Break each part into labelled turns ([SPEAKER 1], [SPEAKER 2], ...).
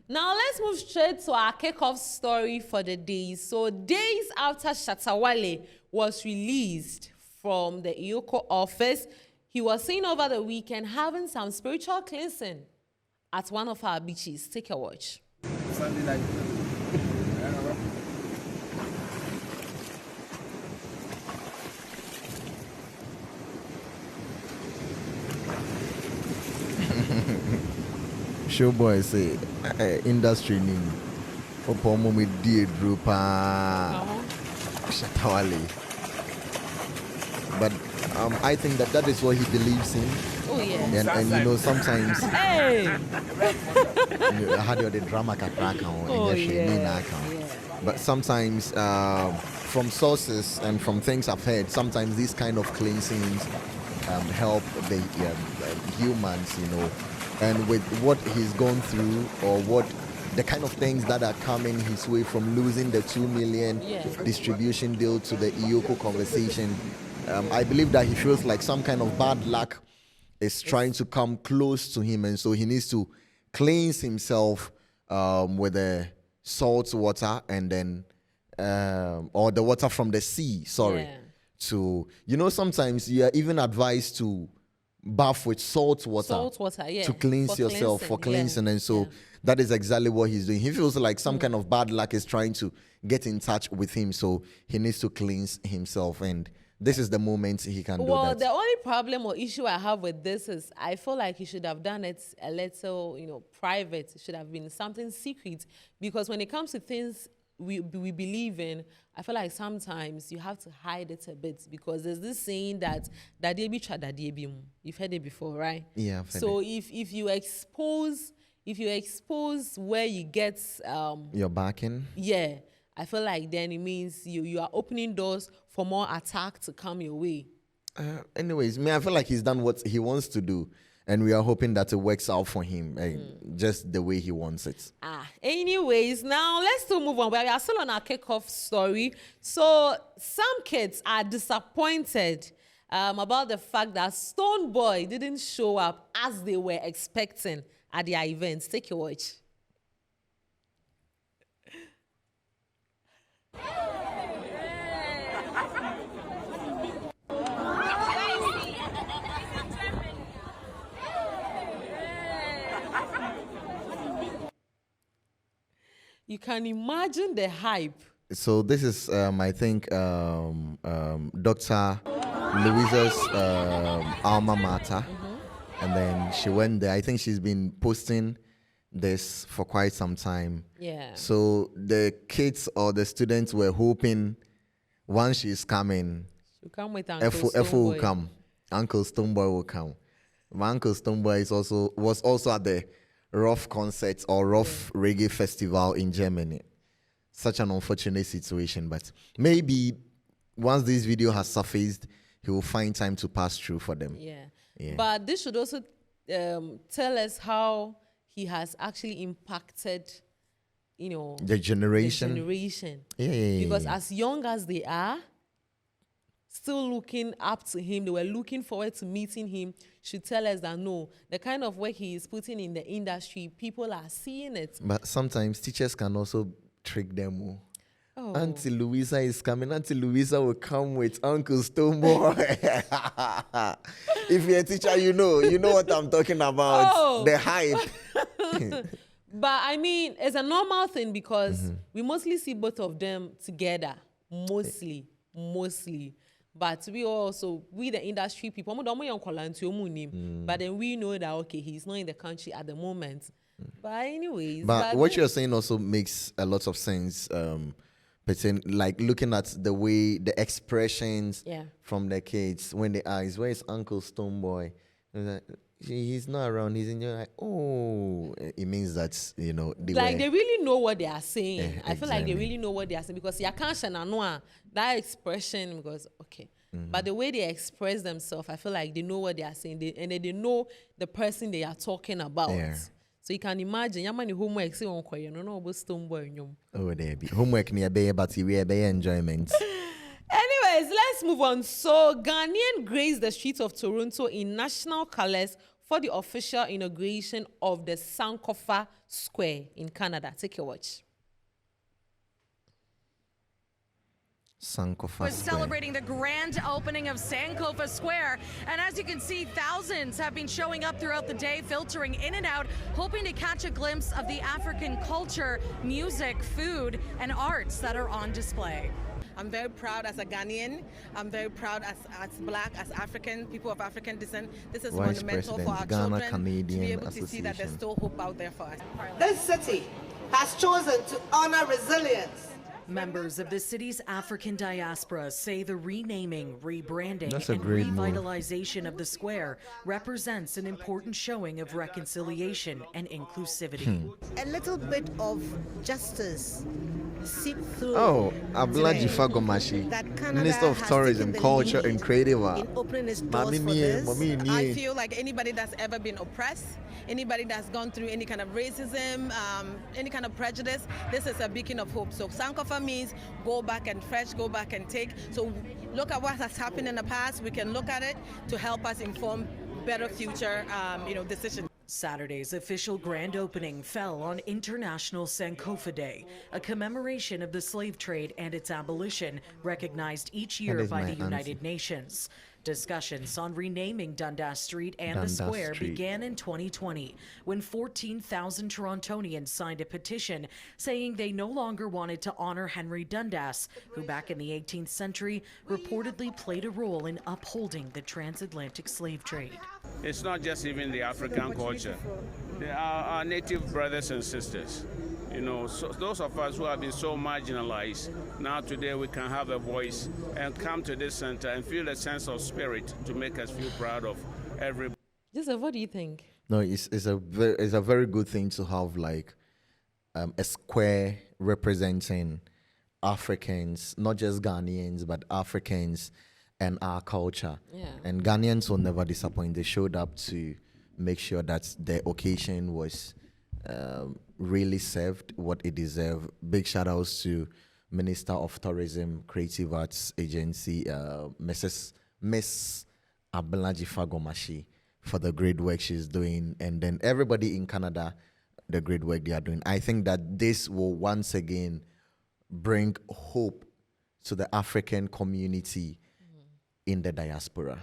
[SPEAKER 1] Now let's move straight to our kickoff story for the day. So days after Shatta Wale was released from the Iyoko office, he was seen over the weekend having some spiritual cleansing at one of our beaches. Take a watch.
[SPEAKER 2] Sunday night.
[SPEAKER 3] Showboy say industry name. Opomo me die drupa Shatta Wale. But I think that is what he believes in.
[SPEAKER 1] Oh yeah.
[SPEAKER 3] And you know sometimes
[SPEAKER 1] Hey.
[SPEAKER 3] you had the drama crack
[SPEAKER 1] Oh yeah.
[SPEAKER 3] But sometimes from sources and from things I've heard, sometimes these kind of cleansings help the humans, you know. And with what he's gone through, or what the kind of things that are coming his way from losing the 2 million distribution deal to the Iyoko conversation, I believe that he feels like some kind of bad luck is trying to come close to him, and so he needs to cleanse himself with the salt water, and then or the water from the sea. To, you know, sometimes you are even advised to bath with salt water to cleanse yourself for cleansing. And so that is exactly what he's doing. He feels like some kind of bad luck is trying to get in touch with him, so he needs to cleanse himself, and this is the moment he can do that.
[SPEAKER 1] Well, the only problem or issue I have with this is I feel like he should have done it a little, you know, private. It should have been something secret, because when it comes to things we believe in, I feel like sometimes you have to hide it a bit, because there's this saying that you've heard it before, right?
[SPEAKER 3] Yeah, I've heard
[SPEAKER 1] so
[SPEAKER 3] it.
[SPEAKER 1] if you expose where you get
[SPEAKER 3] your backing,
[SPEAKER 1] I feel like then it means you are opening doors for more attack to come your way.
[SPEAKER 3] Anyways, I feel like he's done what he wants to do, and we are hoping that it works out for him, just the way he wants it.
[SPEAKER 1] Anyways, now let's still move on. We are still on our kickoff story. So some kids are disappointed about the fact that Stonebwoy didn't show up as they were expecting at their events. Take a watch. You can imagine the hype.
[SPEAKER 3] So this is, I think, Dr. Louisa's alma mater. And then she went there. I think she's been posting this for quite some time.
[SPEAKER 1] Yeah.
[SPEAKER 3] So the kids or the students were hoping once she's coming,
[SPEAKER 1] she'll come with Uncle
[SPEAKER 3] Stonebwoy will
[SPEAKER 1] Stonebwoy.
[SPEAKER 3] come. Uncle Stonebwoy will come. My Uncle Stonebwoy was also at the Rough concert or Rough reggae festival in Germany. Such an unfortunate situation, but maybe once this video has surfaced, he will find time to pass through for them.
[SPEAKER 1] Yeah. But this should also tell us how he has actually impacted, you know,
[SPEAKER 3] the generation. Yeah.
[SPEAKER 1] Because as young as they are, still looking up to him, they were looking forward to meeting him, should tell us that no, the kind of work he is putting in the industry, people are seeing it.
[SPEAKER 3] But sometimes teachers can also trick them.
[SPEAKER 1] Oh.
[SPEAKER 3] Auntie Louisa is coming. Auntie Louisa will come with Uncle Stonebwoy. If you're a teacher, you know what I'm talking about.
[SPEAKER 1] Oh.
[SPEAKER 3] The hype.
[SPEAKER 1] But I mean, it's a normal thing, because we mostly see both of them together. Mostly. But we the industry people, but then we know that, okay, he's not in the country at the moment. But anyways.
[SPEAKER 3] But what you're saying also makes a lot of sense. Like looking at the way, the expressions from the kids when they ask, where is Uncle Stonebwoy? He's not around, he's in your, like, oh, it means that, you know,
[SPEAKER 1] they really know what they are saying. I feel like they really know what they are saying, because you can't know that expression, because, okay. But the way they express themselves, I feel like they know what they are saying, and they know the person they are talking about. So you can imagine, homework, say, no, Stonebwoy.
[SPEAKER 3] Oh, there be homework near bay, but we are enjoyment.
[SPEAKER 1] Anyways, let's move on. So Ghanaian graced the streets of Toronto in national colors for the official inauguration of the Sankofa Square in Canada. Take a watch.
[SPEAKER 3] Sankofa
[SPEAKER 2] We're
[SPEAKER 3] Square.
[SPEAKER 2] celebrating the grand opening of Sankofa Square. And as you can see, thousands have been showing up throughout the day, filtering in and out, hoping to catch a glimpse of the African culture, music, food, and arts that are on display.
[SPEAKER 4] I'm very proud as a Ghanaian. I'm very proud as Black, as African, people of African descent. This is
[SPEAKER 3] Vice
[SPEAKER 4] monumental for our
[SPEAKER 3] President, Ghana
[SPEAKER 4] children to
[SPEAKER 3] Canadian
[SPEAKER 4] be able to see that there's
[SPEAKER 3] Association.
[SPEAKER 4] still hope out there for us.
[SPEAKER 5] This city has chosen to honor resilience.
[SPEAKER 2] Members of the city's African diaspora say the renaming, rebranding,
[SPEAKER 3] That's a
[SPEAKER 2] and
[SPEAKER 3] great move.
[SPEAKER 2] revitalization of the square represents an important showing of reconciliation and inclusivity.
[SPEAKER 5] A little bit of justice seep through.
[SPEAKER 3] Oh, Ablaji
[SPEAKER 5] today
[SPEAKER 3] Fagomashi,
[SPEAKER 5] that Canada
[SPEAKER 3] Minister of
[SPEAKER 5] has
[SPEAKER 3] Tourism,
[SPEAKER 5] taken the
[SPEAKER 3] Culture
[SPEAKER 5] lead
[SPEAKER 3] and Creative Art.
[SPEAKER 5] in opening its doors
[SPEAKER 3] Mami
[SPEAKER 5] for
[SPEAKER 3] nie,
[SPEAKER 5] this.
[SPEAKER 3] mami nie.
[SPEAKER 4] I feel like anybody that's ever been oppressed, anybody that's gone through any kind of racism, any kind of prejudice, this is a beacon of hope. So Sankofa means go back and fresh, go back and take. So look at what has happened in the past. We can look at it to help us inform better future, decisions.
[SPEAKER 2] Saturday's official grand opening fell on International Sankofa Day, a commemoration of the slave trade and its abolition recognized each year
[SPEAKER 3] is
[SPEAKER 2] by
[SPEAKER 3] my
[SPEAKER 2] the United Nations. Discussions on renaming Dundas Street and the
[SPEAKER 3] Dundas
[SPEAKER 2] square
[SPEAKER 3] Street.
[SPEAKER 2] began in 2020 when 14,000 Torontonians signed a petition saying they no longer wanted to honor Henry Dundas, who back in the 18th century reportedly played a role in upholding the transatlantic slave trade.
[SPEAKER 6] It's not just even the African culture. They are our native brothers and sisters. So those of us who have been so marginalized, now today we can have a voice and come to this center and feel a sense of spirit to make us feel proud of everybody.
[SPEAKER 1] Joseph, what do you think?
[SPEAKER 3] No, it's a very good thing to have like a square representing Africans, not just Ghanaians, but Africans and our culture.
[SPEAKER 1] Yeah.
[SPEAKER 3] And Ghanaians will never disappoint. They showed up to make sure that the occasion was really served what it deserved. Big shout outs to Minister of Tourism, Creative Arts Agency, Miss Abelaji Fagomashi, for the great work she's doing, and then everybody in Canada, the great work they are doing. I think that this will once again bring hope to the African community in the diaspora.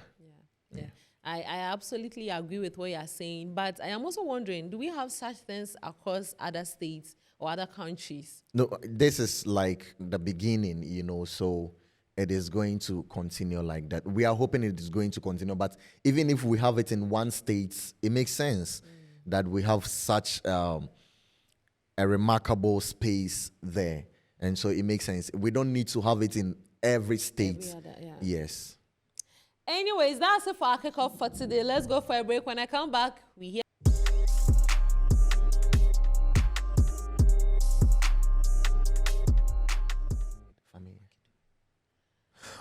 [SPEAKER 1] Yeah. I absolutely agree with what you're saying, but I am also wondering, do we have such things across other states or other countries?
[SPEAKER 3] No, this is like the beginning, so it is going to continue like that. We are hoping it is going to continue, but even if we have it in one state, it makes sense that we have such a remarkable space there. And so it makes sense. We don't need to have it in every state.
[SPEAKER 1] Every other, yeah.
[SPEAKER 3] Yes.
[SPEAKER 1] Anyways, that's it for our kickoff for today. Let's go for a break. When I come back, we hear.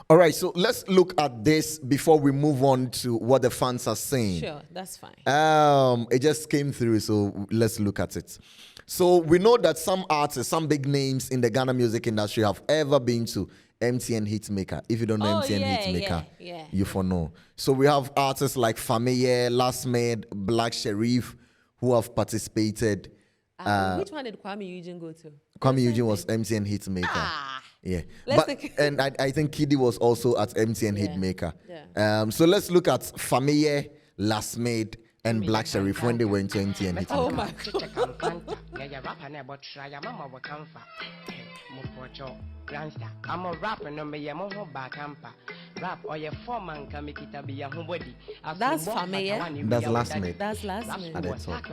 [SPEAKER 3] All right, so let's look at this before we move on to what the fans are saying.
[SPEAKER 1] Sure, that's fine.
[SPEAKER 3] It just came through, so let's look at it. So we know that some artists, some big names in the Ghana music industry have ever been to MTN Hitmaker. If you don't know MTN Hitmaker, you for know. So we have artists like Fameye, Last Made, Black Sherif, who have participated.
[SPEAKER 1] Which one did Kwame Eugene go to?
[SPEAKER 3] Kwame Eugene was MTN Hitmaker. Yeah,
[SPEAKER 1] Let's
[SPEAKER 3] but
[SPEAKER 1] take-
[SPEAKER 3] and I think Kiddy was also at MTN Hitmaker.
[SPEAKER 1] Yeah.
[SPEAKER 3] So let's look at Fameye, Last Made, and Black Sherif when they went to MTN Hitmaker.
[SPEAKER 1] Oh my God.
[SPEAKER 7] I'm a rapper, no me yamo bakampa. Rap or your foreman can make it be a homebody.
[SPEAKER 1] That's Fameye.
[SPEAKER 3] That's Last Made.
[SPEAKER 1] That's Last Made.
[SPEAKER 3] At the top.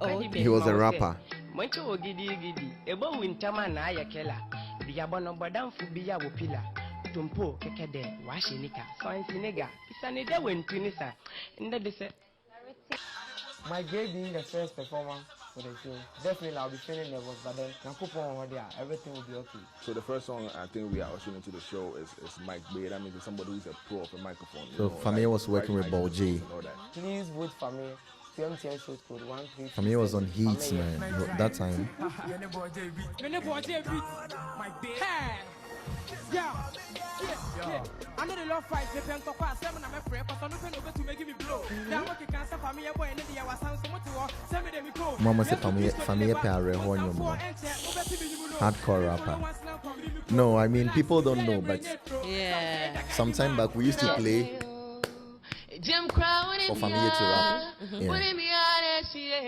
[SPEAKER 1] Oh, okay.
[SPEAKER 3] He was a rapper.
[SPEAKER 7] Moncho gidi, ebo wintama na ya kela. Biabono bodam fubia wopila. Tumpo kekede, washinika, science nigga. Pisanida went to Nisa. And that is it.
[SPEAKER 8] My grade being the first performer for the show, definitely I'll be feeling nervous, but then everything will be okay.
[SPEAKER 9] So the first song I think we are tuning to the show is Mike Bay. That means it's somebody who's a pro of a microphone.
[SPEAKER 3] So Fameye was working with Ball J.
[SPEAKER 8] Please vote for me. MTN short code 133.
[SPEAKER 3] Fameye was on Heat, man, that time.
[SPEAKER 10] Yeah. I know the love fight, the pen to pass, seven and my friend, but I'm not over to make me blow. Now, what you can't for me, a boy, and the hour sounds so much to send me them go.
[SPEAKER 3] Mama said, Fameye Pare hardcore rapper. No, I mean, people don't know, but
[SPEAKER 1] Yeah.
[SPEAKER 3] sometime back we used to play for Fameye to rap. Yeah.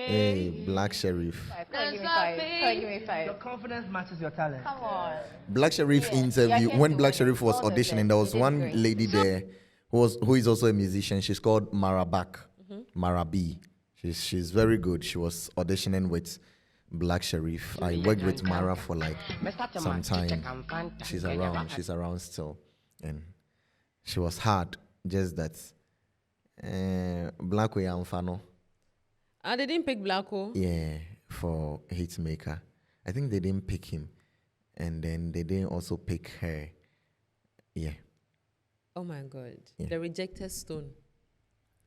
[SPEAKER 3] Hey, Black Sherif.
[SPEAKER 11] Give me five. Your confidence matches your talent. Come on.
[SPEAKER 3] Black Sherif interview, when Black Sherif was auditioning, there was one lady there who is also a musician. She's called Mara Bak, Mara B. She's very good. She was auditioning with Black Sherif. I worked with Mara for like some time. She's around still. And she was hard, just that Black Way Amfano.
[SPEAKER 1] They didn't pick Blacko?
[SPEAKER 3] Yeah, for Hitmaker. I think they didn't pick him. And then they didn't also pick her. Yeah.
[SPEAKER 1] Oh my God.
[SPEAKER 3] Yeah.
[SPEAKER 1] The rejected stone.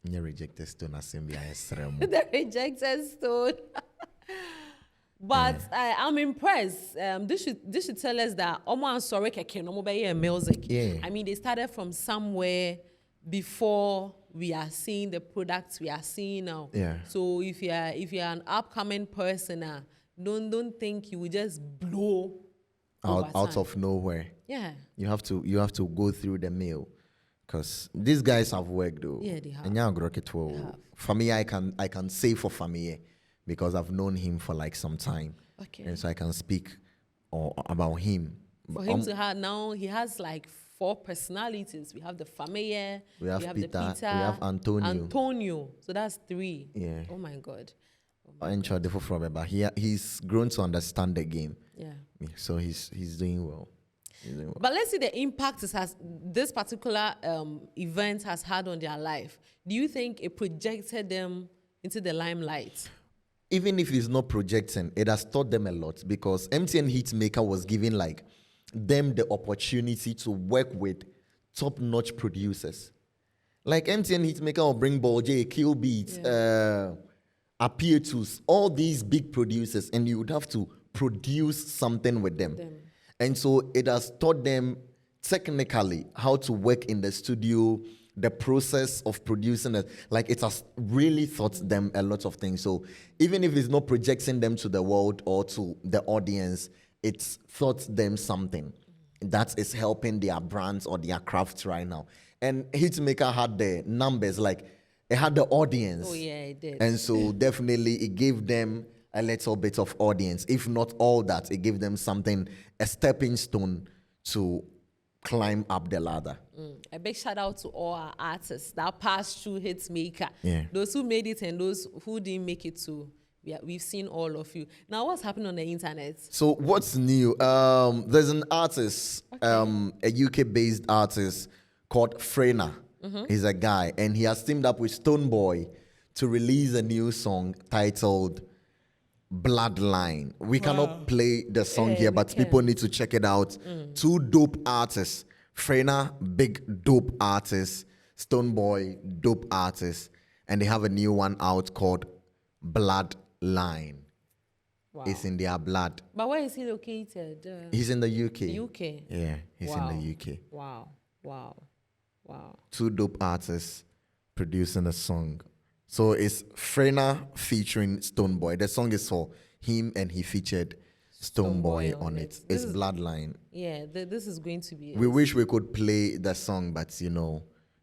[SPEAKER 3] The rejected stone.
[SPEAKER 1] The rejected stone. But I'm impressed. This should tell us that Omo and Sorek can no music.
[SPEAKER 3] Yeah.
[SPEAKER 1] I mean, they started from somewhere before we are seeing the products we are seeing now.
[SPEAKER 3] Yeah.
[SPEAKER 1] So if you're an upcoming person, don't think you will just blow
[SPEAKER 3] out of nowhere.
[SPEAKER 1] Yeah.
[SPEAKER 3] You have to go through the mill, because these guys have worked though.
[SPEAKER 1] Yeah, they have.
[SPEAKER 3] And for me, I can say for Fameye, because I've known him for like some time.
[SPEAKER 1] Okay.
[SPEAKER 3] And so I can speak about him.
[SPEAKER 1] For him to have now, he has like 4 personalities. We have the Fameye,
[SPEAKER 3] we have
[SPEAKER 1] the
[SPEAKER 3] Peter,
[SPEAKER 1] Peter,
[SPEAKER 3] we have Antonio.
[SPEAKER 1] So that's 3.
[SPEAKER 3] Yeah.
[SPEAKER 1] Oh my God.
[SPEAKER 3] But he's grown to understand the game.
[SPEAKER 1] Yeah.
[SPEAKER 3] So he's doing well.
[SPEAKER 1] But let's see the impact this particular event has had on their life. Do you think it projected them into the limelight?
[SPEAKER 3] Even if it's not projecting, it has taught them a lot, because MTN Hitmaker was giving like them the opportunity to work with top-notch producers. Like MTN Hitmaker will bring Ball J, Kill Beats, Appear to all these big producers, and you would have to produce something with them. And so it has taught them technically how to work in the studio, the process of producing it. Like, it has really taught them a lot of things. So even if it's not projecting them to the world or to the audience, it's taught them something that is helping their brands or their crafts right now. And Hitmaker had the numbers, like it had the audience.
[SPEAKER 1] Oh yeah, it did.
[SPEAKER 3] And so definitely it gave them a little bit of audience. If not all that, it gave them something, a stepping stone to climb up the ladder.
[SPEAKER 1] A big shout out to all our artists that passed through Hitmaker.
[SPEAKER 3] Yeah.
[SPEAKER 1] Those who made it and those who didn't make it too. We've seen all of you. Now, what's happening on the internet?
[SPEAKER 3] So what's new? There's an artist, a UK-based artist called Frena. He's a guy, and he has teamed up with Stonebwoy to release a new song titled Bloodline. We cannot play the song here, but people need to check it out. 2 dope artists. Frena, big dope artist. Stonebwoy, dope artist. And they have a new one out called Bloodline.
[SPEAKER 1] Wow.
[SPEAKER 3] It's in their blood.
[SPEAKER 1] But where is he located?
[SPEAKER 3] He's in the UK.
[SPEAKER 1] The UK?
[SPEAKER 3] Yeah, he's in the UK.
[SPEAKER 1] Wow. Wow. Wow.
[SPEAKER 3] 2 dope artists producing a song. So it's Frena featuring Stonebwoy. The song is for him, and he featured Stonebwoy on it. It's Bloodline.
[SPEAKER 1] Yeah, this is going to be...
[SPEAKER 3] We wish we could play the song, but,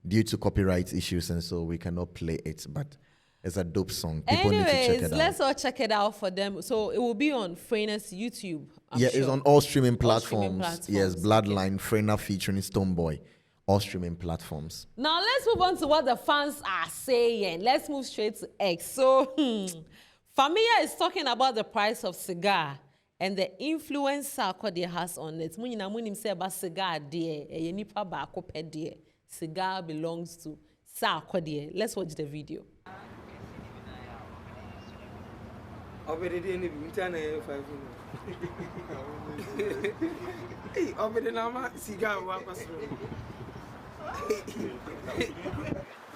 [SPEAKER 3] due to copyright issues, and so we cannot play it. But it's a dope song. People need to check it out.
[SPEAKER 1] Let's all check it out for them. So it will be on Frena's YouTube, I'm sure.
[SPEAKER 3] It's on all streaming platforms. Yes, Bloodline, Frena featuring Stonebwoy. All streaming platforms.
[SPEAKER 1] Now let's move on to what the fans are saying. Let's move straight to X. So, Fameye is talking about the price of cigar and the influence Sarkodie has on it. Munim say about cigar dear, nipa ba kope dear. Cigar belongs to Sarkodie. Let's watch the video.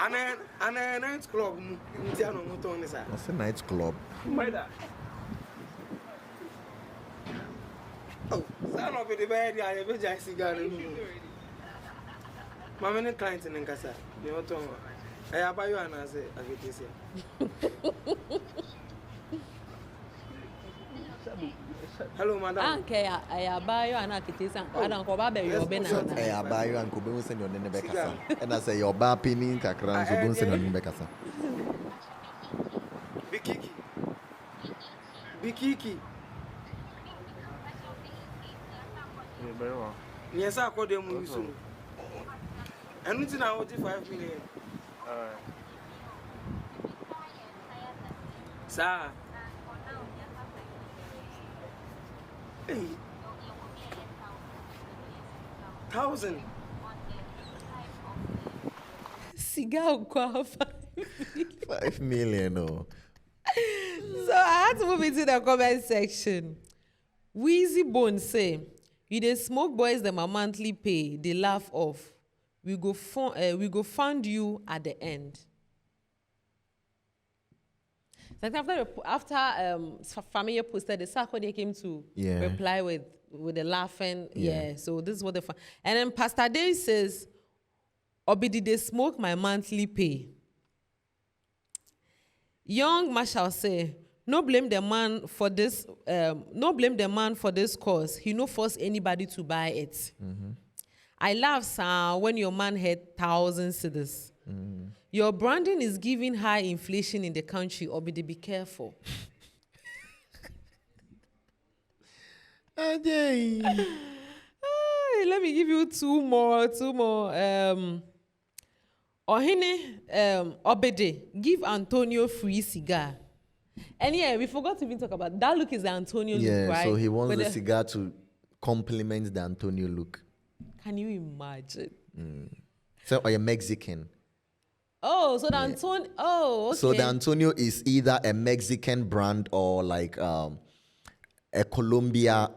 [SPEAKER 10] And a night club,
[SPEAKER 3] What's a night club?
[SPEAKER 10] Oh, son of the bed, I have a jack cigar. Mamma client in Casa. You know, I have you and I say, I get this here. Hello, madam.
[SPEAKER 1] Okay, I buy you an architect. I don't go back your banana.
[SPEAKER 3] I buy you and Kubu send your name Becassa. And I say your bar pinning Kakran, so don't send your name Becassa.
[SPEAKER 10] Bikiki. Bikiki. Yes, I called them soon. And it's now 5 million. Sir. Hey. 1,000.
[SPEAKER 1] Cigar
[SPEAKER 3] 5 million, oh.
[SPEAKER 1] So I had to move into the comment section. Wheezy Bone say, you dey smoke boys them a monthly pay, they laugh off. We go fund you at the end. Like after Fameye posted the sack when they came to reply with the laughing, so this is what the and then Pastor Day says, Obidi they smoke my monthly pay. Young Marshall say, no blame the man for this. No blame the man for this cause. He no force anybody to buy it. I laugh, sir, when your man had 1,000 cedis. Your branding is giving high inflation in the country. Obidi, be careful. Let me give you two more. Ohene Obede, give Antonio free cigar. And yeah, we forgot to even talk about that look is the Antonio look, right?
[SPEAKER 3] So he wants the cigar to complement the Antonio look.
[SPEAKER 1] Can you imagine?
[SPEAKER 3] So are you Mexican?
[SPEAKER 1] Oh, so the Antonio. Oh, okay.
[SPEAKER 3] So the Antonio is either a Mexican brand or like a Colombia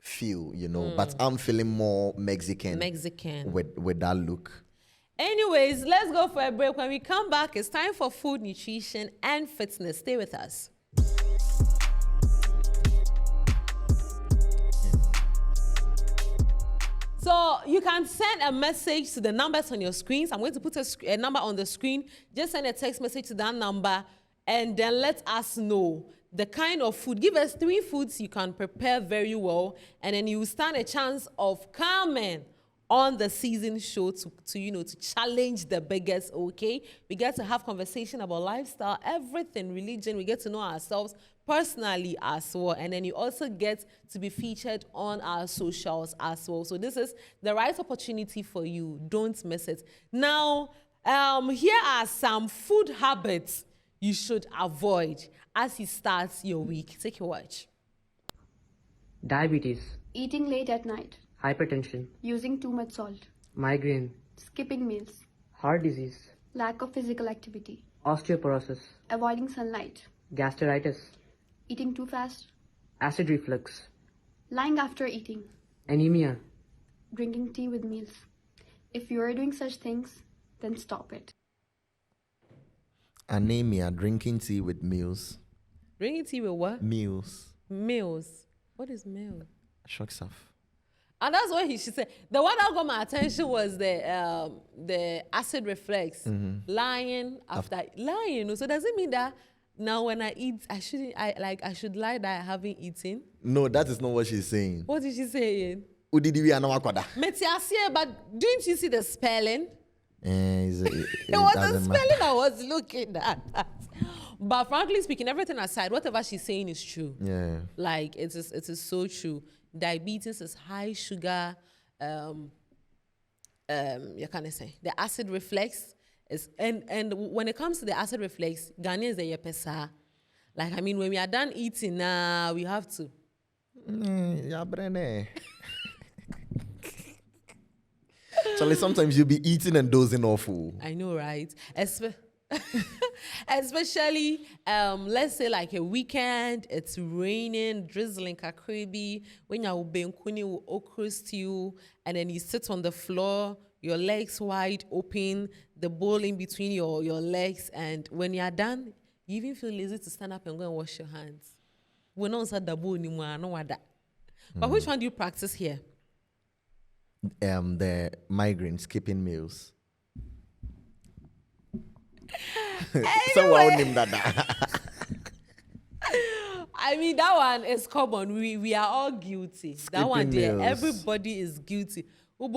[SPEAKER 3] feel, you know. But I'm feeling more Mexican. With that look.
[SPEAKER 1] Anyways, let's go for a break. When we come back, it's time for food, nutrition, and fitness. Stay with us. So you can send a message to the numbers on your screens. I'm going to put a number on the screen. Just send a text message to that number and then let us know the kind of food. Give us 3 foods you can prepare very well, and then you stand a chance of coming on the season show to challenge the biggest, okay? We get to have conversation about lifestyle, everything, religion. We get to know ourselves personally as well. And then you also get to be featured on our socials as well. So this is the right opportunity for you. Don't miss it. Now, here are some food habits you should avoid as you start your week. Take your watch.
[SPEAKER 12] Diabetes.
[SPEAKER 11] Eating late at night.
[SPEAKER 12] Hypertension.
[SPEAKER 11] Using too much salt.
[SPEAKER 12] Migraine.
[SPEAKER 11] Skipping meals.
[SPEAKER 12] Heart disease.
[SPEAKER 11] Lack of physical activity.
[SPEAKER 12] Osteoporosis.
[SPEAKER 11] Avoiding sunlight.
[SPEAKER 12] Gastritis.
[SPEAKER 11] Eating too fast.
[SPEAKER 12] Acid reflux.
[SPEAKER 11] Lying after eating.
[SPEAKER 12] Anemia.
[SPEAKER 11] Drinking tea with meals. If you are doing such things, then stop it.
[SPEAKER 3] Anemia, drinking tea with meals.
[SPEAKER 1] Drinking tea with what?
[SPEAKER 3] Meals.
[SPEAKER 1] Meals. What is meal?
[SPEAKER 3] Shock stuff.
[SPEAKER 1] And that's what she said. The one that got my attention was the acid reflux. Lying after lying. So does it mean that now when I eat, I should lie that I haven't eaten?
[SPEAKER 3] No, that is not what she's saying.
[SPEAKER 1] What is she saying?
[SPEAKER 3] But
[SPEAKER 1] didn't you see the spelling? It was the spelling I was looking at. But frankly speaking, everything aside, whatever she's saying is true.
[SPEAKER 3] Yeah.
[SPEAKER 1] Like it is so true. Diabetes is high sugar. You can say the acid reflux is and when it comes to the acid reflux, Ghanaians they pesa. Like I mean, when we are done eating, we have to.
[SPEAKER 3] So sometimes you'll be eating and dozing off.
[SPEAKER 1] I know, right? Especially, let's say like a weekend, it's raining, drizzling, kakribi, when you're benkuni will okra stew, and then you sit on the floor, your legs wide open, the bowl in between your legs, and when you're done, you even feel lazy to stand up and go and wash your hands. We're not inside the bowl anymore, I know what that. But which one do you practice here?
[SPEAKER 3] The migraine, skipping meals.
[SPEAKER 1] Anyway.
[SPEAKER 3] So I name that.
[SPEAKER 1] I mean, that one is common. We are all guilty.
[SPEAKER 3] Skipping
[SPEAKER 1] that one there,
[SPEAKER 3] meals.
[SPEAKER 1] everybody is guilty. But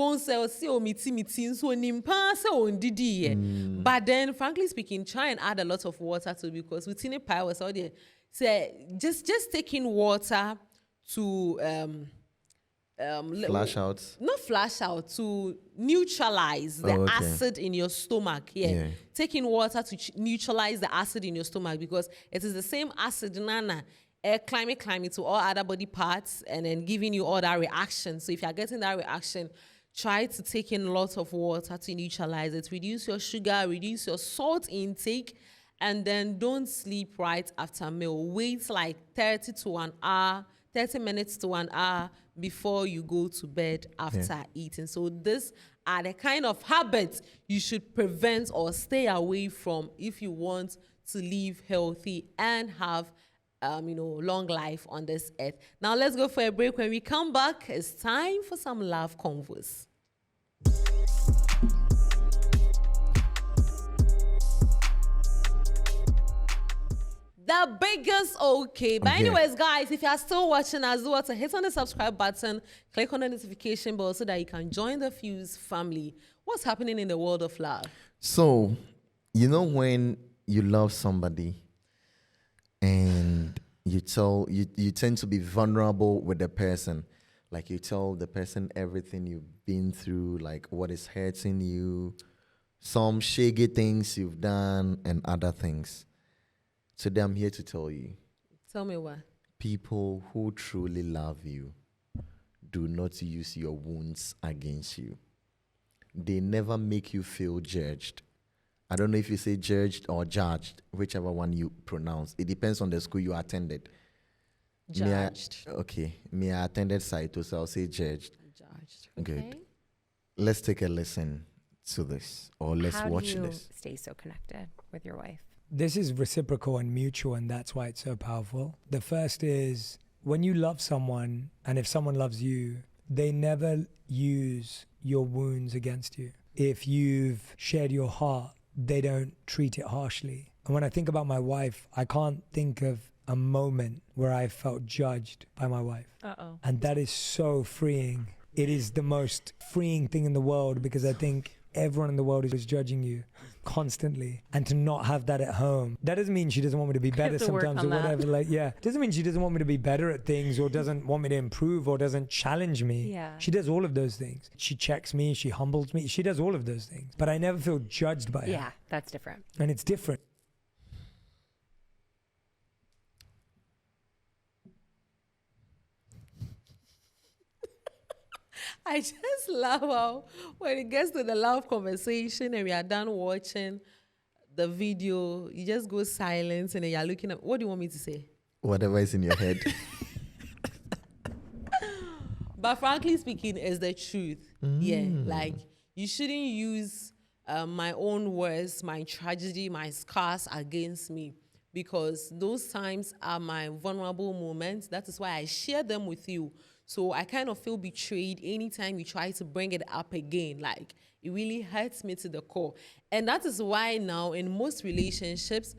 [SPEAKER 1] then, frankly speaking, try and add a lot of water to, because with tiny pie was out there. So just taking water to
[SPEAKER 3] Flash out.
[SPEAKER 1] Not flash out, to neutralize the acid in your stomach. Yeah. Taking water to neutralize the acid in your stomach, because it is the same acid, climbing to all other body parts and then giving you all that reaction. So if you're getting that reaction, try to take in lots of water to neutralize it. Reduce your sugar, reduce your salt intake, and then don't sleep right after meal. Wait like 30 minutes to an hour before you go to bed after eating. So these are the kind of habits you should prevent or stay away from if you want to live healthy and have long life on this earth. Now let's go for a break. When we come back, it's time for some love convos. The biggest okay. But anyways, guys, if you are still watching us, do what to hit on the subscribe button, click on the notification bell so that you can join the Fuse family. What's happening in the world of love?
[SPEAKER 3] So, when you love somebody and you tend to be vulnerable with the person. Like you tell the person everything you've been through, like what is hurting you, some shaggy things you've done and other things. Today I'm here to tell you.
[SPEAKER 1] Tell me what?
[SPEAKER 3] People who truly love you do not use your wounds against you. They never make you feel judged. I don't know if you say judged or judged, whichever one you pronounce. It depends on the school you attended.
[SPEAKER 1] Judged.
[SPEAKER 3] Me, I attended Saito, so I'll say judged.
[SPEAKER 1] Judged.
[SPEAKER 3] Good.
[SPEAKER 1] Okay.
[SPEAKER 3] Let's take a listen to this, or let's watch this.
[SPEAKER 13] How do you stay so connected with your wife?
[SPEAKER 14] This is reciprocal and mutual, and that's why it's so powerful. The first is when you love someone, and if someone loves you, they never use your wounds against you. If you've shared your heart, they don't treat it harshly. And when I think about my wife, I can't think of a moment where I felt judged by my wife. And that is so freeing. It is the most freeing thing in the world, because I think everyone in the world is judging you constantly, and to not have that at home. That doesn't mean she doesn't want me to be better sometimes or whatever. Doesn't mean she doesn't want me to be better at things, or doesn't want me to improve, or doesn't challenge me. She does all of those things. She checks me, she humbles me, she does all of those things. But I never feel judged by her.
[SPEAKER 13] Yeah, that's different.
[SPEAKER 14] And it's different.
[SPEAKER 1] I just love how when it gets to the love conversation and we are done watching the video, you just go silent and then you're looking at, what do you want me to say?
[SPEAKER 3] Whatever is in your head.
[SPEAKER 1] But frankly speaking, it's the truth. Yeah, like you shouldn't use my own words, my tragedy, my scars against me, because those times are my vulnerable moments. That is why I share them with you. So I kind of feel betrayed anytime you try to bring it up again. Like, it really hurts me to the core. And that is why now in most relationships,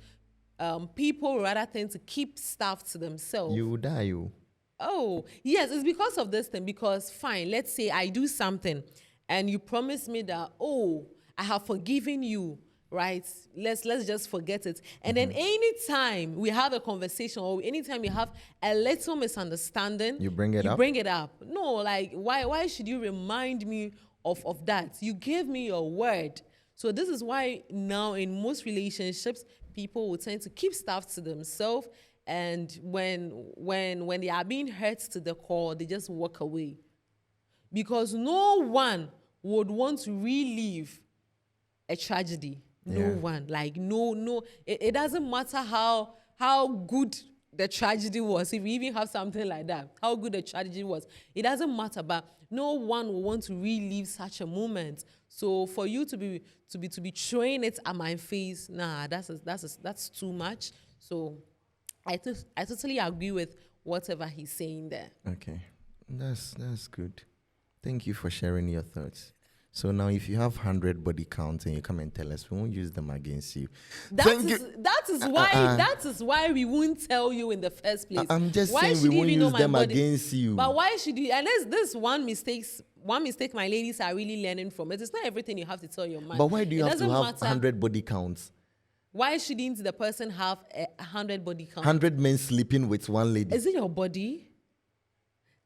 [SPEAKER 1] people rather tend to keep stuff to themselves.
[SPEAKER 3] You die, you.
[SPEAKER 1] Oh, yes, it's because of this thing. Because fine, let's say I do something and you promise me that, oh, I have forgiven you. Right? Let's just forget it. And then anytime we have a conversation, or anytime you have a little misunderstanding,
[SPEAKER 3] you bring it
[SPEAKER 1] up. No, like why should you remind me of that? You gave me your word. So this is why now in most relationships, people will tend to keep stuff to themselves, and when they are being hurt to the core, they just walk away. Because no one would want to relive a tragedy. No one. Like, no. It doesn't matter how good the tragedy was. If we even have something like that, how good the tragedy was, it doesn't matter. But no one will want to relive such a moment. So for you to be throwing it at my face, nah, that's too much. So I totally agree with whatever he's saying there.
[SPEAKER 3] Okay. That's good. Thank you for sharing your thoughts. So now, if you have 100 body counts and you come and tell us, we won't use them against you.
[SPEAKER 1] That is why we won't tell you in the first place.
[SPEAKER 3] I'm just saying we won't use them against you.
[SPEAKER 1] But why should you? And this one mistake my ladies are really learning from. It is not everything you have to tell your man.
[SPEAKER 3] But why do you have to have 100 body counts?
[SPEAKER 1] Why shouldn't the person have 100 body counts?
[SPEAKER 3] 100 men sleeping with one lady.
[SPEAKER 1] Is it your body?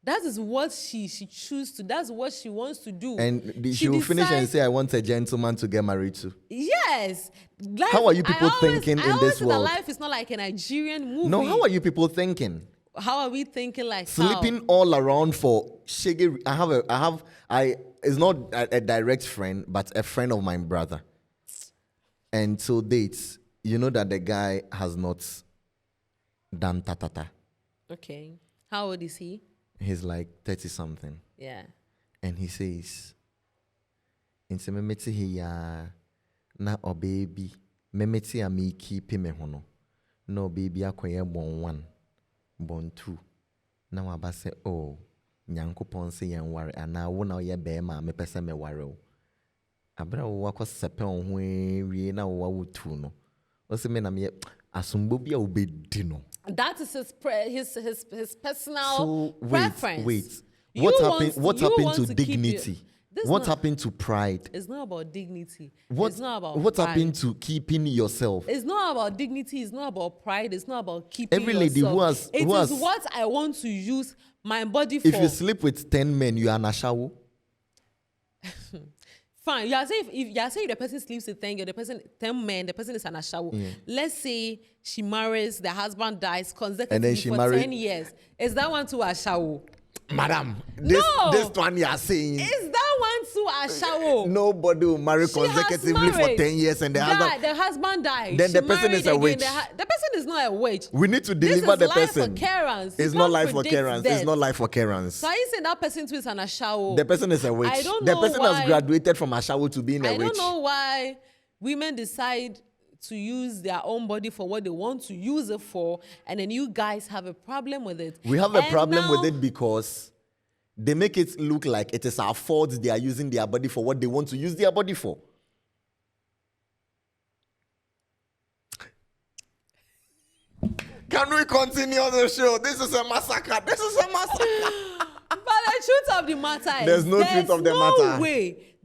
[SPEAKER 1] That is what she chooses to. That's what she wants to do.
[SPEAKER 3] And she will finish and say, I want a gentleman to get married to.
[SPEAKER 1] Yes. Life,
[SPEAKER 3] how are you people thinking in this world?
[SPEAKER 1] Life is not like a Nigerian movie.
[SPEAKER 3] No, how are you people thinking?
[SPEAKER 1] How are we thinking like
[SPEAKER 3] sleeping all around for shaggy? It's not a direct friend, but a friend of my brother. And so dates, you know that the guy has not done ta-ta-ta.
[SPEAKER 1] Okay. How old is he?
[SPEAKER 3] He's like 30 something.
[SPEAKER 1] Yeah.
[SPEAKER 3] And he says, "Inse memeti hiya na o baby memeti ami keep me hono. No baby akoye bon 1, bon 2. Na waba say oh Nyankopon se yen ware ana wo na ye be ma me pese me ware o. Abra wo akọ sepe on ho wie na wo wa tu no. O se me na me asumbo bia obedi no."
[SPEAKER 1] That is his personal preference.
[SPEAKER 3] Wait. What happened to dignity? What happened to pride?
[SPEAKER 1] It's not about dignity.
[SPEAKER 3] It's not about what pride. Happened to keeping yourself?
[SPEAKER 1] It's not about dignity. It's not about pride. It's not about keeping
[SPEAKER 3] yourself. Every lady who has...
[SPEAKER 1] It is what I want to use my body for.
[SPEAKER 3] If you sleep with 10 men, you are an ashawo?
[SPEAKER 1] Fine. You are saying if the person sleeps with 10 men, the person is an ashawo. Yeah. Let's say she marries, the husband dies consecutively for 10 years. Is that one to ashawo?
[SPEAKER 3] Madam, this one you are saying.
[SPEAKER 1] Is that one to ashawo?
[SPEAKER 3] Nobody will marry consecutively for 10 years and the
[SPEAKER 1] husband died.
[SPEAKER 3] Then the person is a witch.
[SPEAKER 1] The person is not a witch.
[SPEAKER 3] We need to deliver the person.
[SPEAKER 1] It's
[SPEAKER 3] not life for Karens. It's not life for Karens.
[SPEAKER 1] So I say that person too is an ashawo.
[SPEAKER 3] The person is a witch.
[SPEAKER 1] I don't know
[SPEAKER 3] the person has graduated from ashawo to being a witch.
[SPEAKER 1] I don't know why women decide to use their own body for what they want to use it for, and then you guys have a problem with it.
[SPEAKER 3] We have a problem with it because they make it look like it is our fault they are using their body for what they want to use their body for. Can we continue the show? This is a massacre. But
[SPEAKER 1] the truth of the matter is,
[SPEAKER 3] there's no truth of the matter.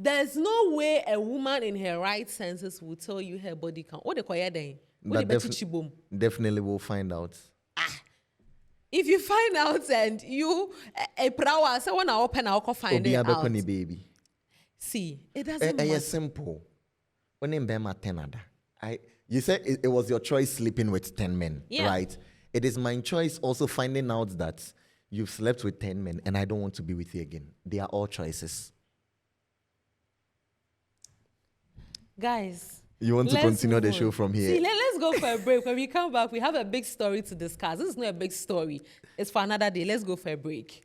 [SPEAKER 1] There's no way a woman in her right senses will tell you her body count. What they call it?
[SPEAKER 3] Definitely we'll find out.
[SPEAKER 1] If you find out and you a prower, so when I open, I'll find it out.
[SPEAKER 3] Baby.
[SPEAKER 1] See, it doesn't matter.
[SPEAKER 3] It's simple. When you said it was your choice sleeping with 10 men, right? It is my choice also finding out that you've slept with 10 men and I don't want to be with you again. They are all choices.
[SPEAKER 1] Guys,
[SPEAKER 3] you want to continue the show from here?
[SPEAKER 1] See, let's go for a break. When we come back, we have a big story to discuss. This is not a big story. It's for another day. Let's go for a break.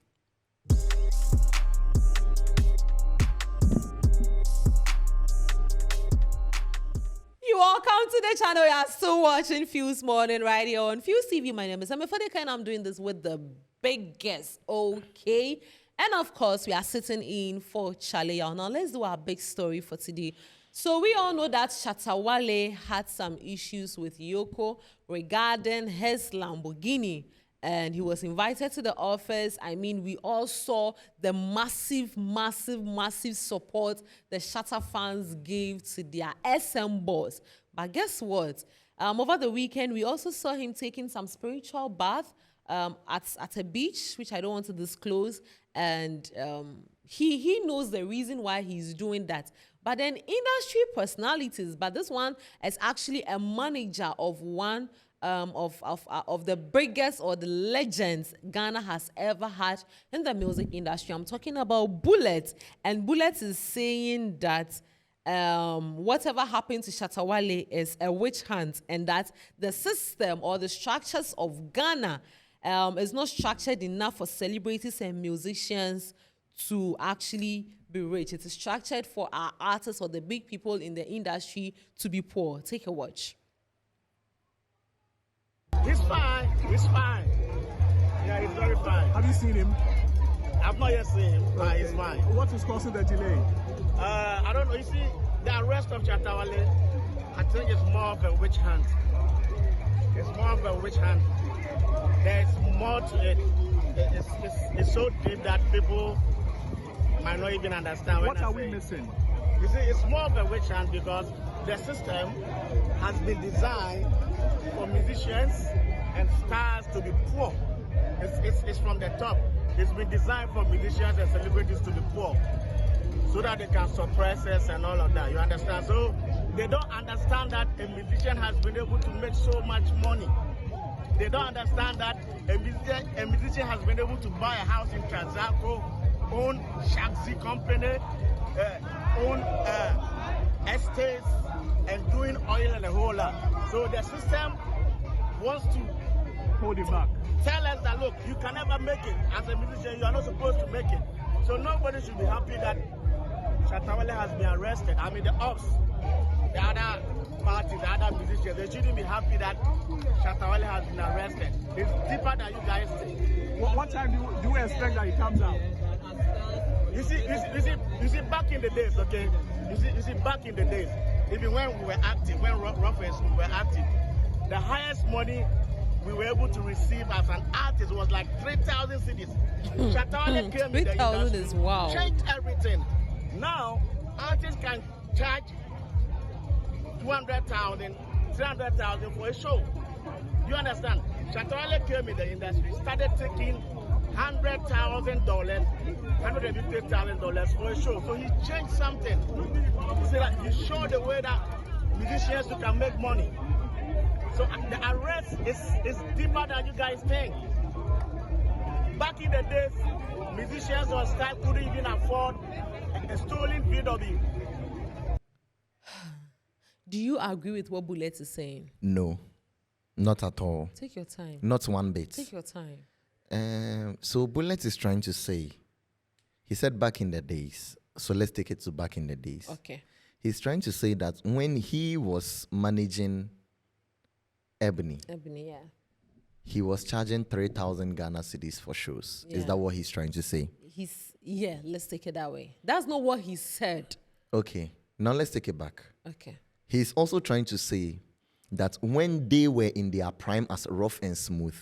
[SPEAKER 1] You all come to the channel. You are still watching Fuse Morning right here on Fuse TV. My name is Ame Fodeka, and I'm doing this with the big guest, okay? And of course, we are sitting in for Charlie. Now, let's do our big story for today. So we all know that Shatta Wale had some issues with Yoko regarding his Lamborghini. And he was invited to the office. I mean, we all saw the massive support the Shatta fans gave to their SM boss. But guess what? Over the weekend, we also saw him taking some spiritual bath at a beach, which I don't want to disclose. And he knows the reason why he's doing that. But then industry personalities, but this one is actually a manager of one of the biggest or the legends Ghana has ever had in the music industry. I'm talking about Bullet. And Bullet is saying that whatever happened to Shatta Wale is a witch hunt, and that the system or the structures of Ghana is not structured enough for celebrities and musicians to actually be rich. It is structured for our artists or the big people in the industry to be poor. Take a watch.
[SPEAKER 15] He's fine. He's fine. Yeah, he's very fine.
[SPEAKER 16] Have you seen him?
[SPEAKER 15] I've not yet seen him. It's fine.
[SPEAKER 16] What is causing the delay?
[SPEAKER 15] I don't know. You see, the arrest of Shatta Wale, I think it's more of a witch hunt. It's more of a witch hunt. There's more to it. It's so deep that people might not even understand.
[SPEAKER 16] What are we missing?
[SPEAKER 15] You see, it's more of a witch hunt because the system has been designed for musicians and stars to be poor. It's from the top. It's been designed for musicians and celebrities to be poor so that they can suppress us and all of that. You understand? So they don't understand that a musician has been able to make so much money. They don't understand that a musician has been able to buy a house in Transaco, own Shaxi company, own estates, and doing oil and a whole lot. So the system wants to
[SPEAKER 16] hold it back.
[SPEAKER 15] Tell us that, look, you can never make it. As a musician, you are not supposed to make it. So nobody should be happy that Shatta Wale has been arrested. I mean, the ops, the other parties, the other musicians, they shouldn't be happy that Shatta Wale has been arrested. It's deeper than you guys think.
[SPEAKER 16] What time do you expect that he comes out?
[SPEAKER 15] You see, back in the days, okay? You see, back in the days, even when we were active, when Ruffers were active, the highest money we were able to receive as an artist was like 3,000 CDs. Shatta Wale came in the industry,
[SPEAKER 1] 3,000 is wow.
[SPEAKER 15] Changed everything. Now, artists can charge 200,000, 300,000 for a show. You understand? Shatta Wale came in the industry, started taking $100,000, $150,000 for a show. So he changed something. He said that he showed the way that musicians can make money. So the arrest is deeper than you guys think. Back in the days, musicians on Skype couldn't even afford a stolen VW.
[SPEAKER 1] Do you agree with what Bullet is saying?
[SPEAKER 3] No, not at all.
[SPEAKER 1] Take your time.
[SPEAKER 3] Not one bit.
[SPEAKER 1] Take your time.
[SPEAKER 3] So Bullet is trying to say, he said back in the days, so let's take it to back in the days.
[SPEAKER 1] Okay.
[SPEAKER 3] He's trying to say that when he was managing Ebony,
[SPEAKER 1] yeah.
[SPEAKER 3] He was charging 3,000 Ghana cedis for shows. Yeah. Is that what he's trying to say?
[SPEAKER 1] Yeah, let's take it that way. That's not what he said.
[SPEAKER 3] Okay, now let's take it back.
[SPEAKER 1] Okay.
[SPEAKER 3] He's also trying to say that when they were in their prime as Rough and Smooth,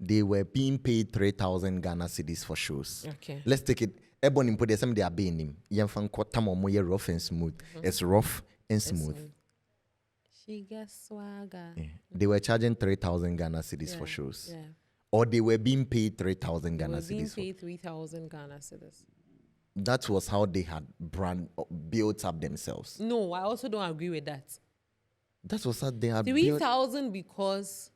[SPEAKER 3] they were being paid 3,000 Ghana cedis for shows.
[SPEAKER 1] Okay.
[SPEAKER 3] Let's take it. Ebony put some they are paying him. Rough and Smooth. It's Rough and Smooth.
[SPEAKER 1] She gets swagger.
[SPEAKER 3] Yeah. They were charging 3,000 Ghana cedis for shows.
[SPEAKER 1] Yeah.
[SPEAKER 3] Or they were being paid 3,000 Ghana cedis.
[SPEAKER 1] They were being paid 3,000 Ghana cedis.
[SPEAKER 3] That was how they had built up themselves.
[SPEAKER 1] No, I also don't agree with that.
[SPEAKER 3] That was how they had
[SPEAKER 1] 3,000 because,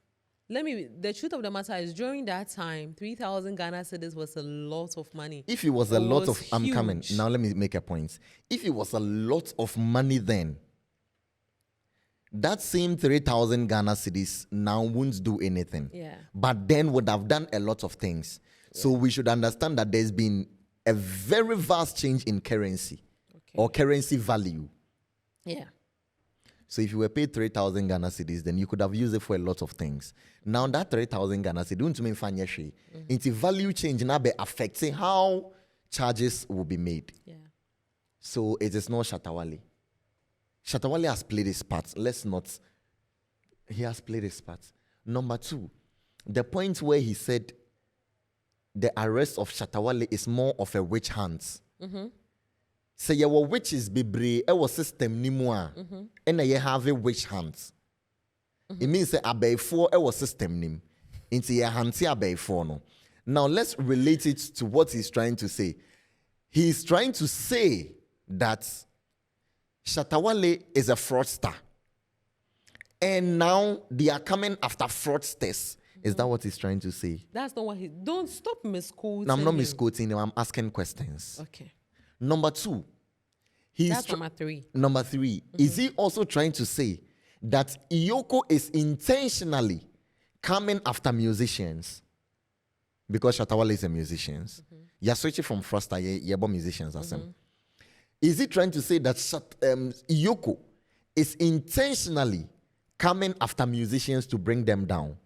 [SPEAKER 1] the truth of the matter is during that time, 3,000 Ghana cedis was a lot of money.
[SPEAKER 3] If it was a lot of, I'm coming. Now let me make a point. If it was a lot of money then, that same 3,000 Ghana cedis now won't do anything.
[SPEAKER 1] Yeah.
[SPEAKER 3] But then would have done a lot of things. Yeah. So we should understand that there's been a very vast change in currency or currency value.
[SPEAKER 1] Yeah.
[SPEAKER 3] So if you were paid 3,000 Ghana cedis, then you could have used it for a lot of things. Now that 3,000 Ghana cedis don't mean financially. Into value change now be affecting how charges will be made.
[SPEAKER 1] Yeah.
[SPEAKER 3] So it is not Shatta Wale. Shatta Wale has played his part. He has played his part. Number two, the point where he said the arrest of Shatta Wale is more of a witch hunt. Say you were witches bebre ewo system ni mu a and you have a witch hunt. It means say abeyfo ewo system nim. Into ye hanti abeyfo no. Now let's relate it to what he's trying to say. He's trying to say that Shatta Wale is a fraudster. And now they are coming after fraudsters. Is that what he's trying to say?
[SPEAKER 1] That's not what don't stop misquoting.
[SPEAKER 3] No, I'm not misquoting him. I'm asking questions.
[SPEAKER 1] Okay.
[SPEAKER 3] Number two.
[SPEAKER 1] That's number three.
[SPEAKER 3] Number three. Is he also trying to say that Iyoko is intentionally coming after musicians? Because Shatta Wale is a musician. You're switching from fraudster, you're musicians. Is he trying to say that Iyoko is intentionally coming after musicians to bring them down?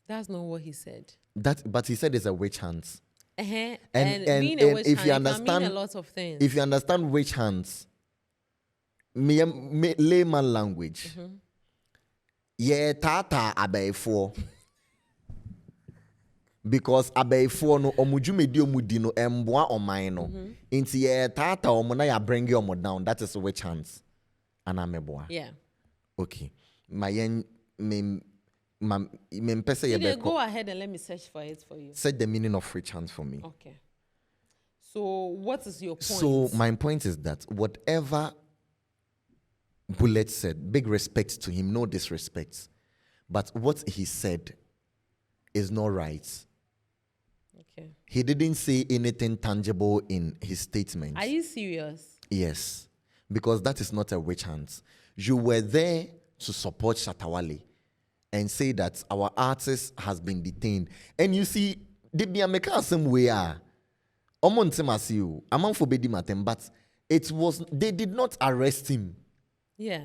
[SPEAKER 1] That's not what he said.
[SPEAKER 3] But he said it's a witch hunt.
[SPEAKER 1] And
[SPEAKER 3] and
[SPEAKER 1] being a witch
[SPEAKER 3] if
[SPEAKER 1] hunt,
[SPEAKER 3] you
[SPEAKER 1] it can
[SPEAKER 3] understand
[SPEAKER 1] mean a lot of things.
[SPEAKER 3] If you understand witch hunts, layman language, yeah, tata abefo. Because abefo no omujumedi omudi no emboa oman no. Inti yeah tata omona ya bring you down. That is witch hunts. Anameboa.
[SPEAKER 1] Yeah.
[SPEAKER 3] Okay. My go
[SPEAKER 1] ahead and let me search for it for you.
[SPEAKER 3] Set the meaning of witch hunt for me.
[SPEAKER 1] Okay. So what is your point?
[SPEAKER 3] So my point is that whatever Bullet said, big respect to him, no disrespect. But what he said is not right.
[SPEAKER 1] Okay.
[SPEAKER 3] He didn't say anything tangible in his statement.
[SPEAKER 1] Are you serious?
[SPEAKER 3] Yes. Because that is not a witch hunt. You were there to support Shatta Wale and say that our artist has been detained. And you see, they be a mechanism where but it was, they did not arrest him.
[SPEAKER 1] Yeah.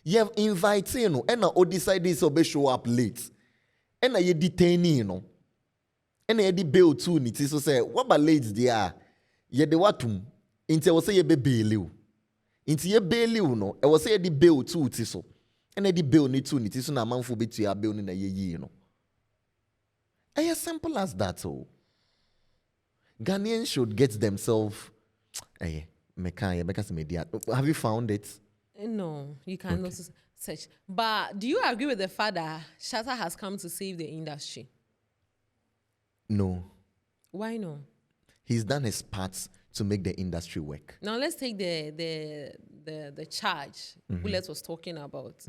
[SPEAKER 3] You have invited, you know, and now decided to show up late. And now you detain, you know. And now you bail too, so say, what about late there? You the what? Into was say you be bail. Into you bail, you know. I was say the bail too, so. And the bail need to so na man for be to your bail in a year, you know. And as simple as that, oh. Ghanaians should get themselves. Have you found it?
[SPEAKER 1] No, you cannot search. But do you agree with the fact that Shatta has come to save the industry?
[SPEAKER 3] No.
[SPEAKER 1] Why no?
[SPEAKER 3] He's done his part to make the industry work.
[SPEAKER 1] Now let's take the charge Bullet was talking about.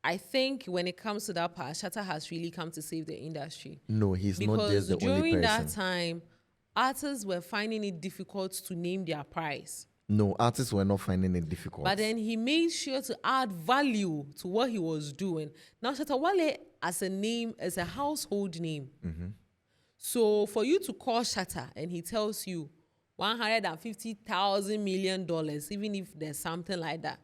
[SPEAKER 1] I think when it comes to that part, Shatta has really come to save the industry.
[SPEAKER 3] No, he's not just the only person.
[SPEAKER 1] During that time, artists were finding it difficult to name their price.
[SPEAKER 3] No, artists were not finding it difficult.
[SPEAKER 1] But then he made sure to add value to what he was doing. Now, Shatta Wale as a name, as a household name. So for you to call Shatta and he tells you $150,000 million, even if there's something like that,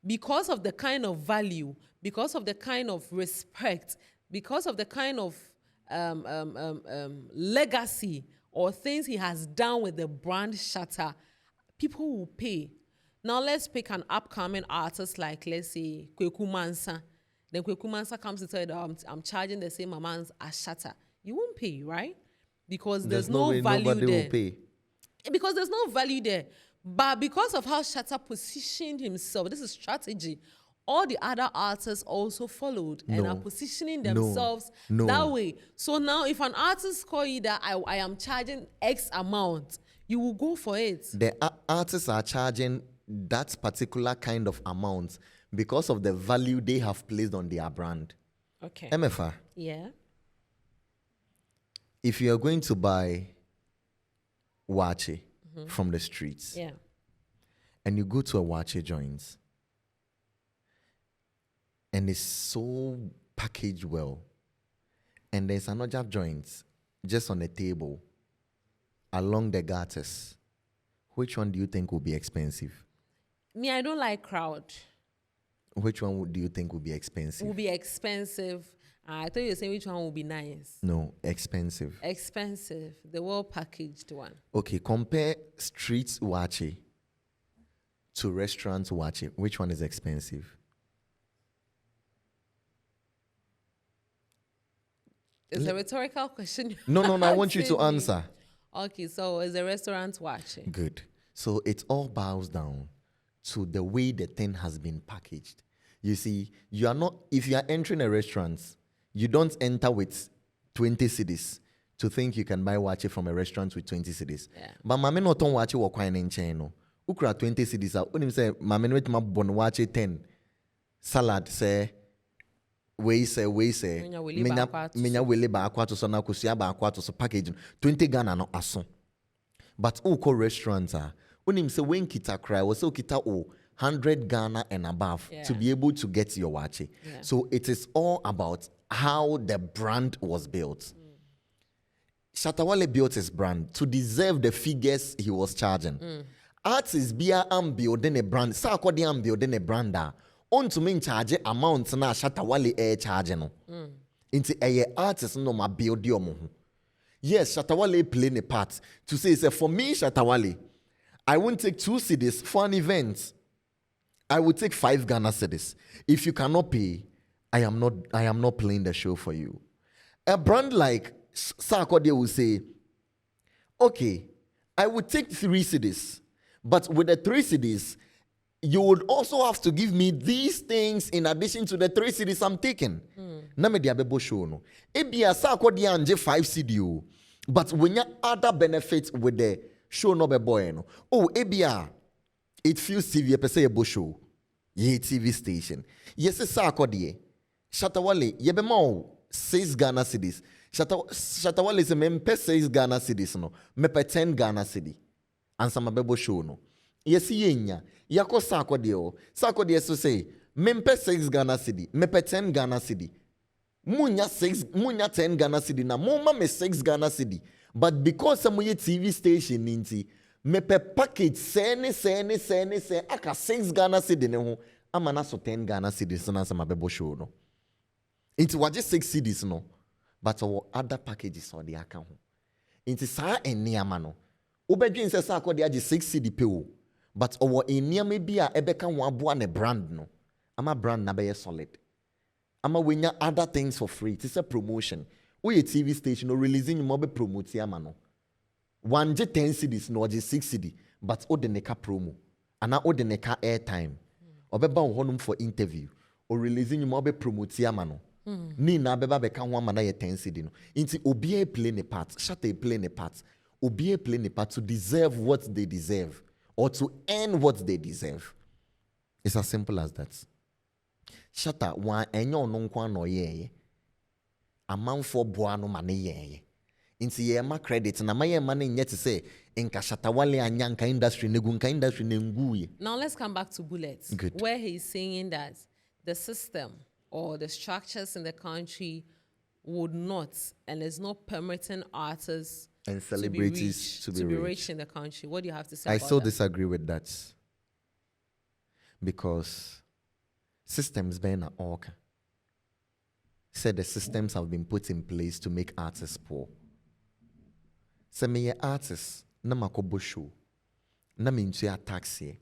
[SPEAKER 1] because of the kind of value, because of the kind of respect, because of the kind of legacy or things he has done with the brand Shatta, people will pay. Now let's pick an upcoming artist like, let's say, Kweku Mansa. Then Kweku Mansa comes to tell you that I'm charging the same amount as Shatta. You won't pay, right? Because there's no value there.
[SPEAKER 3] Will pay.
[SPEAKER 1] Because there's no value there. But because of how Shatta positioned himself, this is strategy. All the other artists also followed and are positioning themselves that way. So now if an artist call you that I am charging X amount, you will go for it.
[SPEAKER 3] The artists are charging that particular kind of amount because of the value they have placed on their brand.
[SPEAKER 1] Okay.
[SPEAKER 3] MFA.
[SPEAKER 1] Yeah.
[SPEAKER 3] If you are going to buy wache from the streets, and you go to a wache joint, and it's so packaged well, and there's another joint just on the table along the gutters, which one do you think will be expensive?
[SPEAKER 1] Me, I don't like crowd.
[SPEAKER 3] Which one do you think will be expensive?
[SPEAKER 1] Will be expensive. I thought you were saying which one will be nice.
[SPEAKER 3] No, expensive.
[SPEAKER 1] Expensive. The well-packaged one.
[SPEAKER 3] Okay, compare street wache to restaurant wache. Which one is expensive?
[SPEAKER 1] It's a rhetorical question.
[SPEAKER 3] No, I want you to answer.
[SPEAKER 1] Okay, so it's a restaurant watching.
[SPEAKER 3] Good. So it all boils down to the way the thing has been packaged. You see, you are not, if you are entering a restaurant, you don't enter with 20 cedis to think you can buy wache from a restaurant with 20 cedis.
[SPEAKER 1] Yeah.
[SPEAKER 3] But mame no ton wache wo kwan nchen no. Ukra 20 cedis a unim say mame no wetima bon wache 10. Salad say we say menya wele ba akwa to so na kosua ba akwa to so packaging 20 Ghana no aso. But uko restaurants are unim say when kita cry was so kita 100 Ghana and above to be able to get your wache. Yeah. So it is all about how the brand was built. Shatta Wale built his brand to deserve the figures he was charging. Artists bia am building a brand. Sa akodi am building a brand on to mean charge amount na Shatta Wale charge no. Into a artist no ma build your mo. Yes, Shatta Wale playing a part to say for me, Shatta Wale, I won't take 2 cedis for an event. I will take 5 Ghana cedis. If you cannot pay, I am not playing the show for you. A brand like Sarkodie will say, okay, I would take 3 cedis, but with the 3 cedis, you would also have to give me these things in addition to the 3 cedis I'm taking. Na me dia bebo show no. Ebia Sarkodie anje 5 cedi, but when you other benefits with the show no be boy no. Oh, ebia ItsFuse TV pese ebo show. Ye TV station. Yes, Sarkodie. Shatta Wale, ye be mo 6 Ghana cedis. Shatta Wale se me mpe 6 Ghana cedis no. Me pe 10 Ghana cedi. Ansa ma bebo show no. Yes, yenya. Yako Sarkodie o. Sarkodie so say, me mpe 6 Ghana cedi. Me pe 10 Ghana cedi. Munya 10 Ghana cedi na muma me 6 Ghana cedi. But because some ye TV station ninti, me pe package sene aka 6 Ghana cedi ne ho. Amana so 10 Ghana cedis na sama bebo show no. Inti waje 6 cedis no. But our other packages on the account. Inti sa eniama no. Ubedwin se Sarkodie age 6 cedi pe o. But our eniama bi a ebeka ho aboa ne brand no. Ama brand na be solid. Ama wenya other things for free. It's a promotion. We a TV station or releasing you mobe promote ama no. One je 10 cedis no je 6 cedi. But o de neka promo. Ana o de neka airtime. Obeba honum for interview. Or releasing you mobe promote ama no. Ni na beba beka ho ama na ye 10 cedi no. Inti obi play ne part. Shatta play ne part. Obi play ne part to deserve what they deserve. Or to earn what they deserve. It's as simple as that. Shatta wa enyo no nkwa no ye. Amanfo boa no mane ye. Inti ye ma credit na ma ye ma nye te say inka Shatta Wale anyanka industry negunka industry nenguye.
[SPEAKER 1] Now let's come back to Bullet.
[SPEAKER 3] Good.
[SPEAKER 1] Where he's saying that the system or the structures in the country would not and is not permitting artists
[SPEAKER 3] and celebrities
[SPEAKER 1] to be rich in the country. What do you have to say
[SPEAKER 3] I
[SPEAKER 1] about
[SPEAKER 3] still
[SPEAKER 1] that?
[SPEAKER 3] disagree with that. Because systems being an orca. Said the systems have been put in place to make artists poor. Say me artists na makobo show. Na me into a taxi.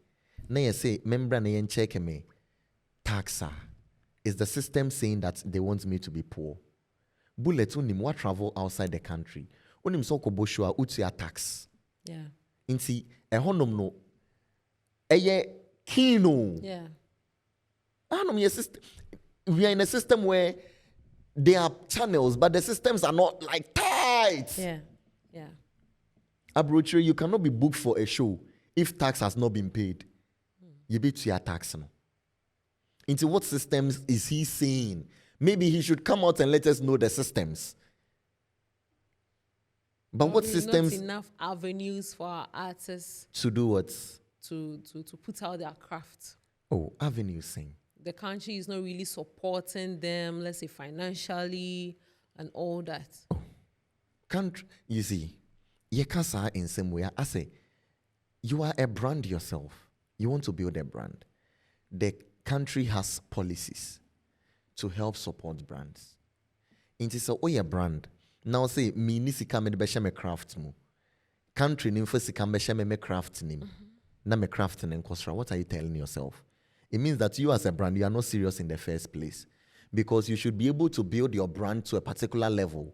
[SPEAKER 3] Na ye say member na yen check me. Taxa. Is the system saying that they want me to be poor? Bullet unim wa travel outside the country. Unim so kobo show a utu a tax.
[SPEAKER 1] Yeah.
[SPEAKER 3] Inti honom no. Eye kino.
[SPEAKER 1] Yeah.
[SPEAKER 3] We are in a system where there are channels, but the systems are not like tight.
[SPEAKER 1] Yeah. Yeah.
[SPEAKER 3] Abrochiri, you cannot be booked for a show if tax has not been paid. You be to your tax no. Into what systems is he saying? Maybe he should come out and let us know the systems. But what systems?
[SPEAKER 1] Not enough avenues for our artists
[SPEAKER 3] to do what?
[SPEAKER 1] To put out their craft.
[SPEAKER 3] Oh, avenues saying.
[SPEAKER 1] The country is not really supporting them, let's say financially and all that.
[SPEAKER 3] Oh. Country, you see, you can't say in some way. I say, you are a brand yourself. You want to build a brand. The country has policies to help support brands. It is a brand. Now say, me nisika me beshe me craft mu. Country ni mfosika beshe me craft ni. Na me craft ni nkosra. What are you telling yourself? It means that you as a brand, you are not serious in the first place. Because you should be able to build your brand to a particular level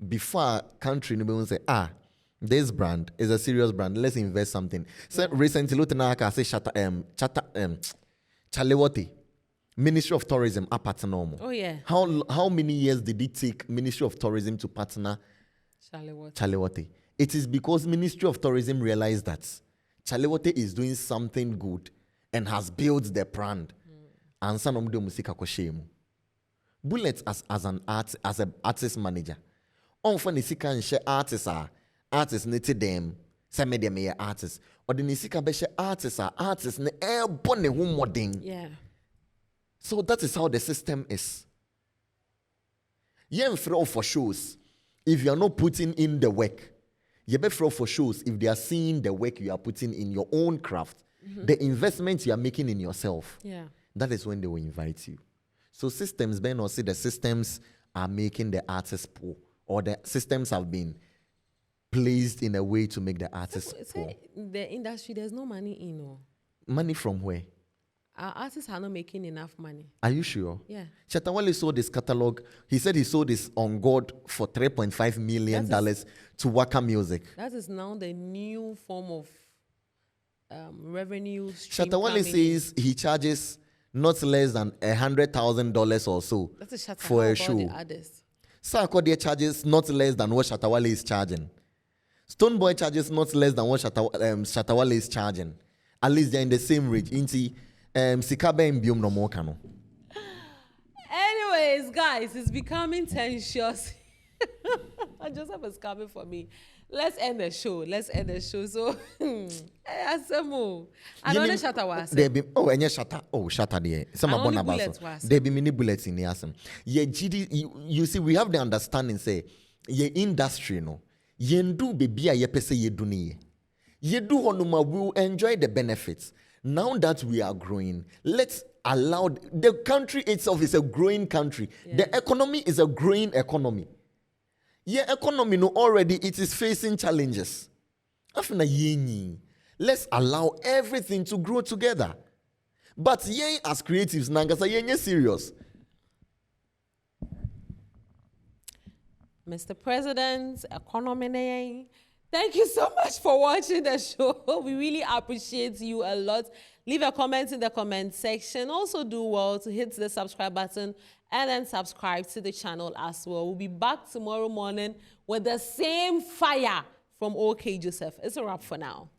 [SPEAKER 3] before country will say, this brand is a serious brand. Let's invest something. So recently, I say Chalewati, Ministry of Tourism, a partner.
[SPEAKER 1] Oh yeah.
[SPEAKER 3] How many years did it take Ministry of Tourism to partner Chalewati? It is because Ministry of Tourism realized that Chalewati is doing something good and has built the brand. And some of them musika koshemu. Bullet as an artist manager. Often nisika and share artists need them. Some media may artists. Or the nisika be share artists ne air bonne home modding.
[SPEAKER 1] Yeah.
[SPEAKER 3] So that is how the system is. You throw for shows if you are not putting in the work. You better throw for shows if they are seeing the work you are putting in your own craft. The investment you are making in yourself.
[SPEAKER 1] Yeah.
[SPEAKER 3] that is when they will invite you. So systems, Ben, or say the systems are making the artists poor, or the systems have been placed in a way to make the artists poor.
[SPEAKER 1] The industry, there's no money in. No.
[SPEAKER 3] Money from where?
[SPEAKER 1] Our artists are not making enough money.
[SPEAKER 3] Are you sure?
[SPEAKER 1] Yeah.
[SPEAKER 3] Shatta Wale sold this catalog. He said he sold this on God for $3.5 million to Waka Music.
[SPEAKER 1] That is now the new form of revenue stream.
[SPEAKER 3] Shatta Wale says he charges not less than $100,000 or so for a show. Sarkodie charges not less than what Shatta Wale is charging. Stonebwoy charges not less than what Shatta Wale is charging. At least they're in the same range. Sikabe mbiom no more kano.
[SPEAKER 1] Anyways, guys, it's becoming tensious. Joseph is coming for me. Let's end the show. So, I don't know Shatta Wale.
[SPEAKER 3] Oh, and Shatta. Oh, Shatta there. Some are born about. There be many bullets in the asem. You see, we have the understanding. Say, ye industry no. Ye do baby ye pese ye do ni. Ye do honuma will enjoy the benefits. Now that we are growing, let's allow the country itself is a growing country. Yeah. The economy is a growing economy. Yeah, economy no already it is facing challenges. Let's allow everything to grow together. But yeah, as creatives, nangasa yeah serious.
[SPEAKER 1] Mr. President, economy. Thank you so much for watching the show. We really appreciate you a lot. Leave a comment in the comment section. Also do well to hit the subscribe button and then subscribe to the channel as well. We'll be back tomorrow morning with the same fire from OK Joseph. It's a wrap for now.